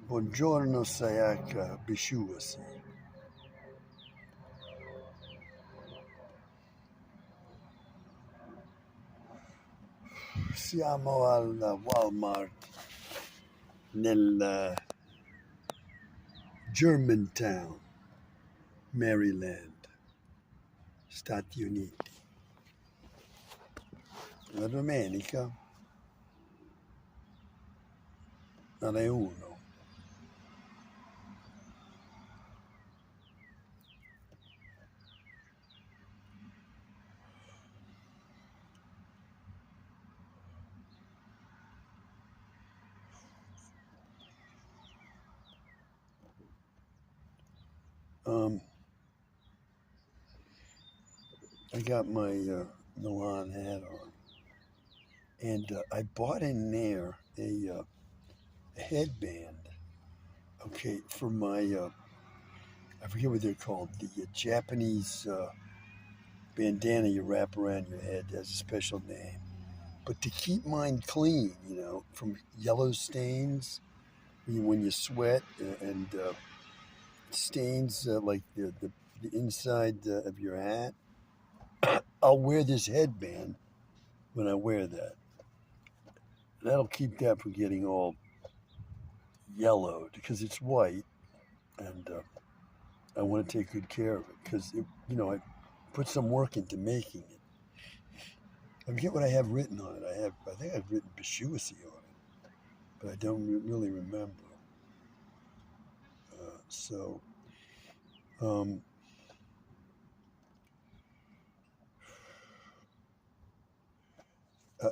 Buongiorno, Sayaka, Bishuasi. Siamo al Walmart nel Germantown, Maryland, Stati Uniti. La domenica alle 1. I got my Milan hat on, and I bought in there a headband. Okay, for my I forget what they're called, the Japanese bandana you wrap around your head has a special name. But to keep mine clean, from yellow stains when you sweat and stains like the inside of your hat, I'll wear this headband when I wear that. That'll keep that from getting all yellowed because it's white, and I want to take good care of it because I put some work into making it. I forget what I have written on it. I think I've written Bishuasi on it, but I don't really remember. So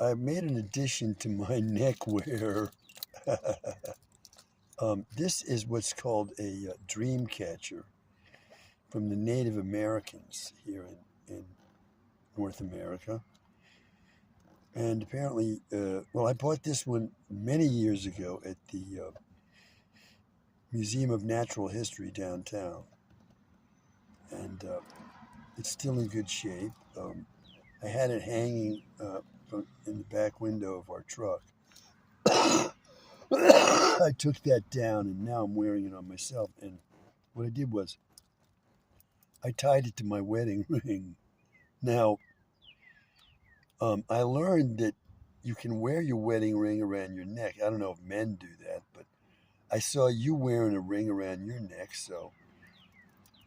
I made an addition to my neckwear. This is what's called a dream catcher from the Native Americans here in North America. And apparently, I bought this one many years ago at the Museum of Natural History downtown. And it's still in good shape. I had it hanging in the back window of our truck. I took that down, and now I'm wearing it on myself. And what I did was I tied it to my wedding ring. Now, I learned that you can wear your wedding ring around your neck. I don't know if men do that, but I saw you wearing a ring around your neck, so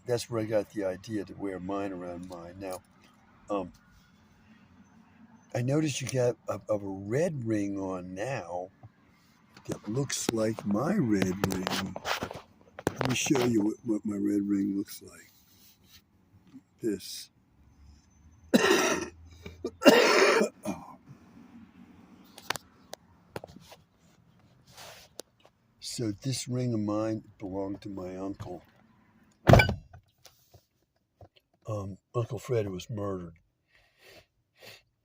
that's where I got the idea to wear mine around mine. Now, I noticed you got a red ring on now that looks like my red ring. Let me show you what my red ring looks like. This. Oh. So this ring of mine belonged to my uncle. Uncle Fred was murdered,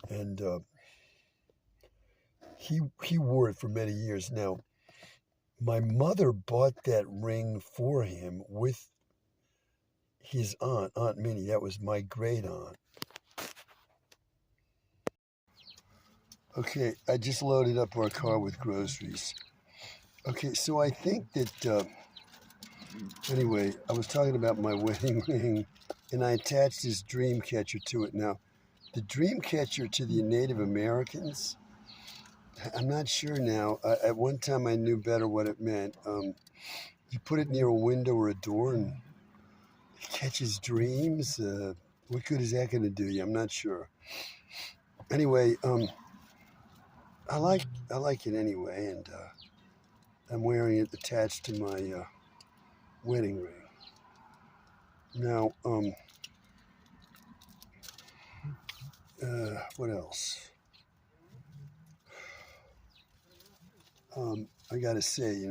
and he wore it for many years. Now, my mother bought that ring for him with his Aunt Minnie. That was my great aunt. Okay, I just loaded up our car with groceries. Okay, so I think that, anyway, I was talking about my wedding ring, and I attached this dream catcher to it. Now, the dream catcher to the Native Americans, I'm not sure now. At one time, I knew better what it meant. You put it near a window or a door, and it catches dreams. What good is that going to do you? I'm not sure. Anyway, I like it anyway, and I'm wearing it attached to my wedding ring. Now, what else? I gotta say,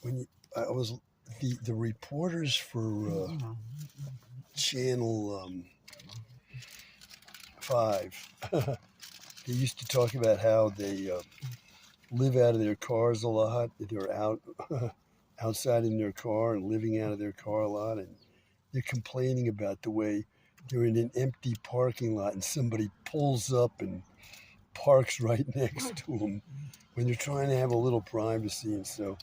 when I was the reporters for Channel 5, they used to talk about how they live out of their cars a lot. They're outside in their car and living out of their car a lot, and they're complaining about the way they're in an empty parking lot and somebody pulls up and parks right next to them when you're trying to have a little privacy. And so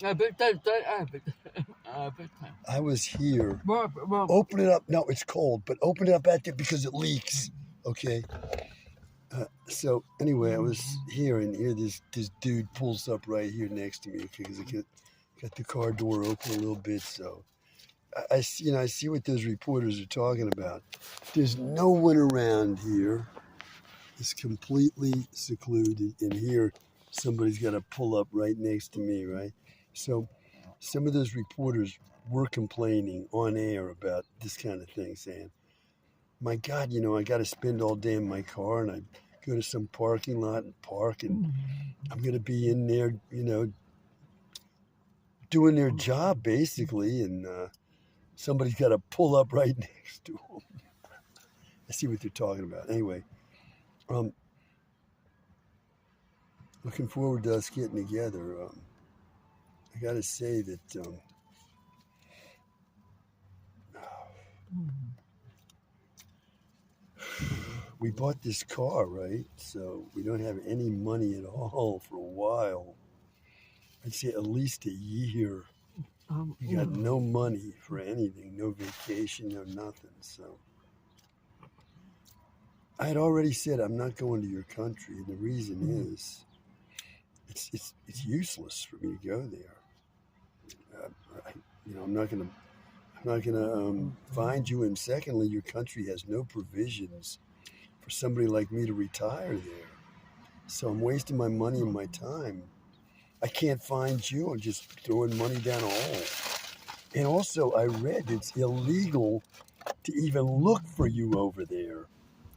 I was here. Open it up. No, it's cold, but open it up at there because it leaks. Okay. So anyway, I was here, and here this dude pulls up right here next to me. Okay, because I got the car door open a little bit. So I see, I see what those reporters are talking about. There's no one around here. It's completely secluded, and here somebody's got to pull up right next to me, right? So some of those reporters were complaining on air about this kind of thing, saying, my God, I got to spend all day in my car, and I go to some parking lot and park, and I'm going to be in there, doing their job, basically, and somebody's got to pull up right next to them. I see what they're talking about. Anyway, looking forward to us getting together. I got to say that we bought this car, right? So we don't have any money at all for a while. I'd say at least a year. We got no money for anything, no vacation, no nothing. So I had already said I'm not going to your country. The reason is it's useless for me to go there. I'm not gonna find you. And secondly, your country has no provisions for somebody like me to retire there. So I'm wasting my money and my time. I can't find you. I'm just throwing money down a hole. And also, I read it's illegal to even look for you over there.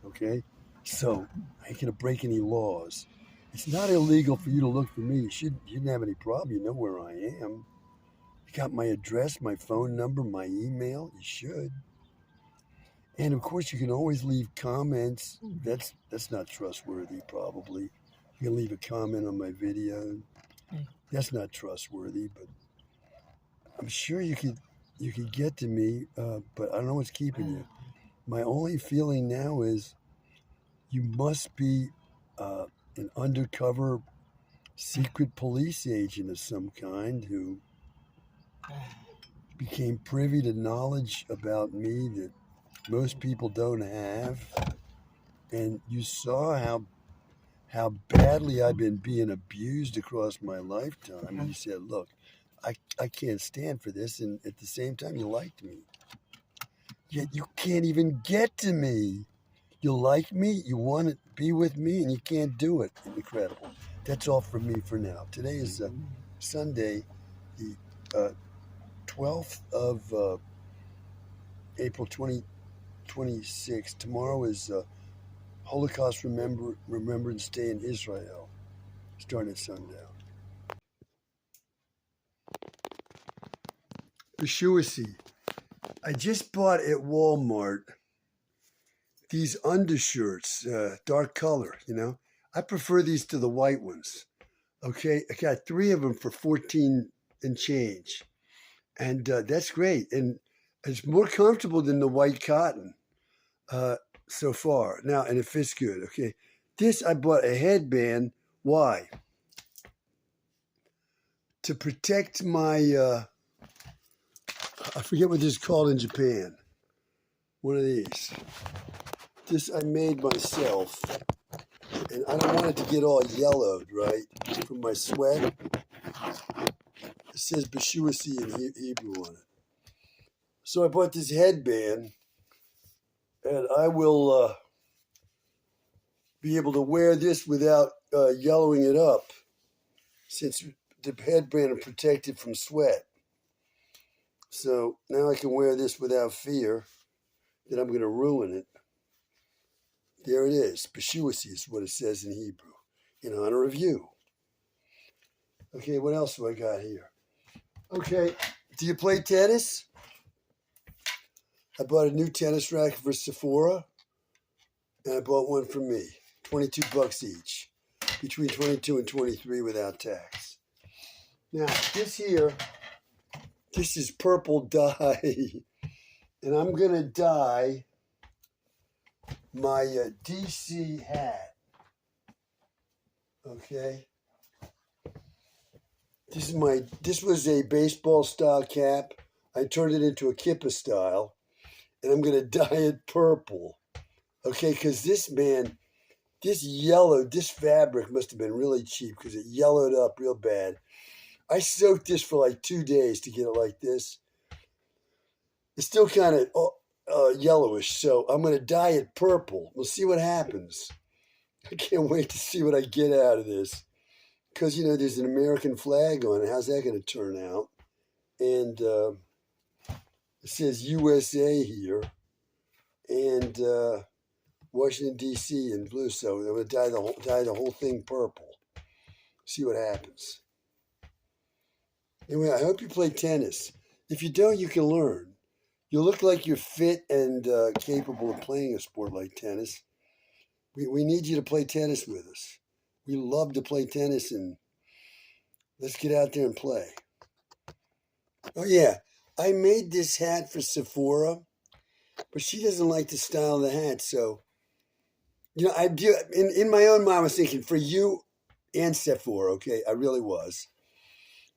Okay? So I ain't gonna break any laws. It's not illegal for you to look for me. You shouldn't have any problem. You know where I am. You got my address, my phone number, my email. You should. And of course, you can always leave comments. That's not trustworthy, probably. You can leave a comment on my video. That's not trustworthy, but I'm sure you could get to me, but I don't know what's keeping you. My only feeling now is you must be an undercover secret police agent of some kind who became privy to knowledge about me that most people don't have. And you saw how badly I've been being abused across my lifetime. And you said, look, I can't stand for this. And at the same time, you liked me. Yet you can't even get to me. You like me, you want to be with me, and you can't do it. Incredible. That's all from me for now. Today is Sunday, the 12th of April 2026. Tomorrow is Holocaust Remembrance Day in Israel, starting at sundown. Bishuasi. I just bought at Walmart these undershirts, dark color, I prefer these to the white ones. Okay, I got 3 of them for 14 and change. And that's great. And it's more comfortable than the white cotton so far. Now, and it fits good. Okay, this I bought a headband. Why? To protect my, I forget what this is called in Japan. One of these. This I made myself. And I don't want it to get all yellowed, right, from my sweat. It says Bishuasi in Hebrew on it. So I bought this headband, and I will be able to wear this without yellowing it up, since the headband is protected from sweat. So now I can wear this without fear that I'm going to ruin it. There it is. Bishuasi is what it says in Hebrew, in honor of you. Okay, what else do I got here? Okay, do you play tennis? I bought a new tennis racket for Sephora, and I bought one for me. $22 each, between 22 and 23 without tax. Now, this is purple dye, and I'm going to dye my DC hat, okay? This was a baseball style cap. I turned it into a kippa style, and I'm gonna dye it purple. Okay, because this fabric must have been really cheap because it yellowed up real bad. I soaked this for like 2 days to get it like this. It's still kind of yellowish, so I'm gonna dye it purple. We'll see what happens. I can't wait to see what I get out of this. Because, there's an American flag on it. How's that going to turn out? And it says USA here. And Washington, D.C. in blue. So I'm going to dye the whole thing purple. See what happens. Anyway, I hope you play tennis. If you don't, you can learn. You look like you're fit and capable of playing a sport like tennis. We need you to play tennis with us. We love to play tennis, and let's get out there and play. Oh, yeah. I made this hat for Sephora, but she doesn't like the style of the hat. So, I do. In my own mind, I was thinking for you and Sephora, okay? I really was.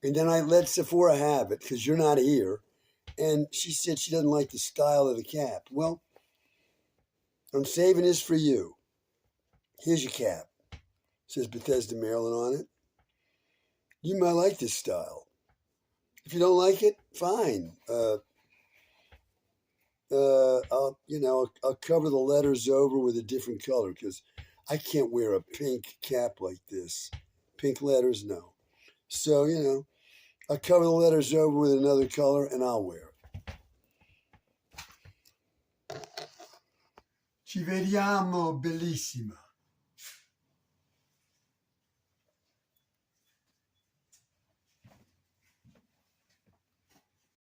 And then I let Sephora have it because you're not here. And she said she doesn't like the style of the cap. Well, I'm saving this for you. Here's your cap. It says Bethesda, Maryland on it. You might like this style. If you don't like it, fine. I'll cover the letters over with a different color because I can't wear a pink cap like this. Pink letters, no. So, I'll cover the letters over with another color and I'll wear it. Ci vediamo, bellissima.